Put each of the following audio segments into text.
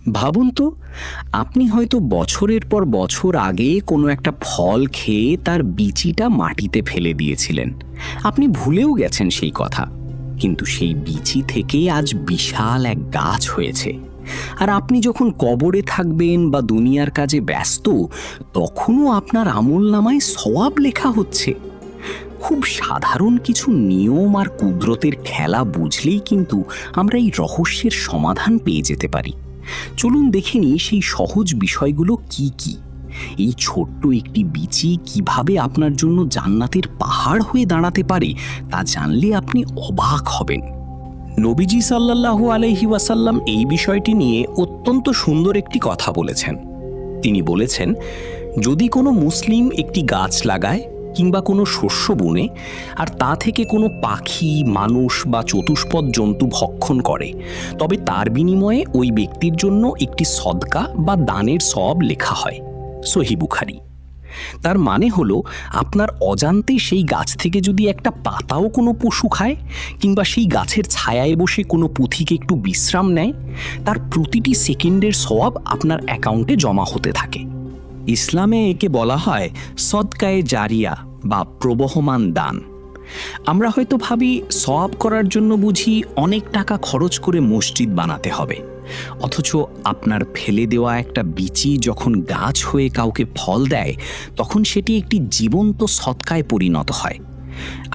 ভাবুন তো, আপনি হয়তো বছরের পর বছর আগে কোনো একটা ফল খেয়ে তার বিচিটা মাটিতে ফেলে দিয়েছিলেন। আপনি ভুলেও গেছেন সেই কথা, কিন্তু সেই বিচি থেকে আজ বিশাল এক গাছ হয়েছে। আর আপনি যখন কবরে থাকবেন বা দুনিয়ার কাজে ব্যস্ত, তখনও আপনার আমলনামায় সওয়াব লেখা হচ্ছে। খুব সাধারণ কিছু নিয়ম আর কুদরতের খেলা বুঝলেই কিন্তু আমরা এই রহস্যের সমাধান পেয়ে যেতে পারি। চলুন দেখে নিই সেই সহজ বিষয়গুলো কি কি। এই ছোট্ট একটি বিচি কিভাবে আপনার জন্য জান্নাতের পাহাড় হয়ে দাঁড়াতে পারে তা জানলে আপনি অবাক হবেন। নবীজি সাল্লাল্লাহু আলাইহি ওয়াসাল্লাম এই বিষয়টি নিয়ে অত্যন্ত সুন্দর একটি কথা বলেছেন। তিনি বলেছেন, যদি কোনো মুসলিম একটি গাছ লাগায় কিংবা কোনো শস্য বুনে আর তা থেকে কোনো পাখি, মানুষ বা চতুষ্পদ জন্তু ভক্ষণ করে, তবে তার বিনিময়ে ওই ব্যক্তির জন্য একটি সদকা বা দানের সওয়াব লেখা হয়। সহিহ বুখারী। তার মানে হলো, আপনার অজান্তে সেই গাছ থেকে যদি একটা পাতাও কোনো পশু খায় কিংবা সেই গাছের ছায়ায় বসে কোনো পথিক একটু বিশ্রাম নেয়, তার প্রতিটি সেকেন্ডের সওয়াব আপনার অ্যাকাউন্টে জমা হতে থাকে। ইসলামে একে বলা হয় সদকায়ে জারিয়া বা প্রবহমান দান। আমরা হয়তো ভাবি সওয়াব করার জন্য বুঝি অনেক টাকা খরচ করে মসজিদ বানাতে হবে, অথচ আপনার ফেলে দেওয়া একটা বিচি যখন গাছ হয়ে কাউকে ফল দেয়, তখন সেটি একটি জীবন্ত সদকায় পরিণত হয়।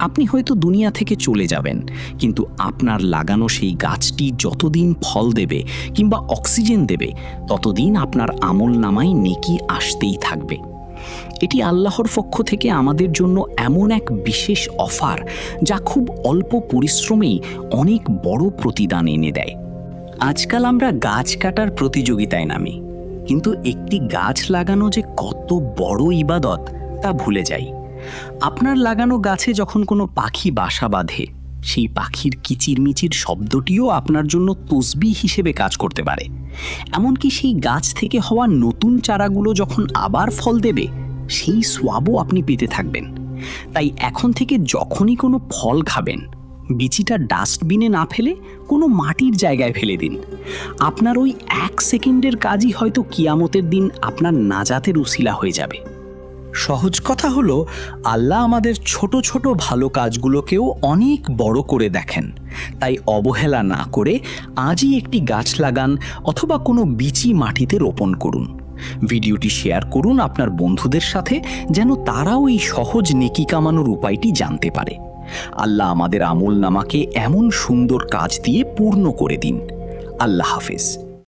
আপনি হয়তো দুনিয়া থেকে চলে যাবেন, কিন্তু আপনার লাগানো সেই গাছটি যতদিন ফল দেবে কিংবা অক্সিজেন দেবে, ততদিন আপনার আমলনামায় নেকি আসতেই থাকবে। এটি আল্লাহর পক্ষ থেকে আমাদের জন্য এমন এক বিশেষ অফার, যা খুব অল্প পরিশ্রমেই অনেক বড় প্রতিদান এনে দেয়। আজকাল আমরা গাছ কাটার প্রতিযোগিতায় নামি, কিন্তু একটি গাছ লাগানো যে কত বড় ইবাদত তা ভুলে যাই। আপনার লাগানো গাছে যখন কোনো পাখি বাসা বাঁধে, সেই পাখির কিচিরমিচির শব্দটিও আপনার জন্য তসবিহ হিসেবে কাজ করতে পারে। এমনকি সেই গাছ থেকে হওয়া নতুন চারাগুলো যখন আবার ফল দেবে, সেই সোয়াবও আপনি পেতে থাকবেন। তাই এখন থেকে যখনই কোনো ফল খাবেন, বিচিটা ডাস্টবিনে না ফেলে কোনো মাটির জায়গায় ফেলে দিন। আপনার ওই 1 সেকেন্ডের কাজই হয়তো কিয়ামতের দিন আপনার নাজাতের উসিলা হয়ে যাবে। সহজ কথা হলো, আল্লাহ আমাদের ছোট ছোট ভালো কাজগুলোকেও অনেক বড় করে দেখেন। তাই অবহেলা না করে আজই একটি গাছ লাগান অথবা কোনো বিচি মাটিতে রোপণ করুন। ভিডিওটি শেয়ার করুন আপনার বন্ধুদের সাথে, যেন তারাও এই সহজ নেকি কামানোর উপায়টি জানতে পারে। আল্লাহ আমাদের আমলনামাকে এমন সুন্দর কাজ দিয়ে পূর্ণ করে দিন। আল্লাহ হাফেজ।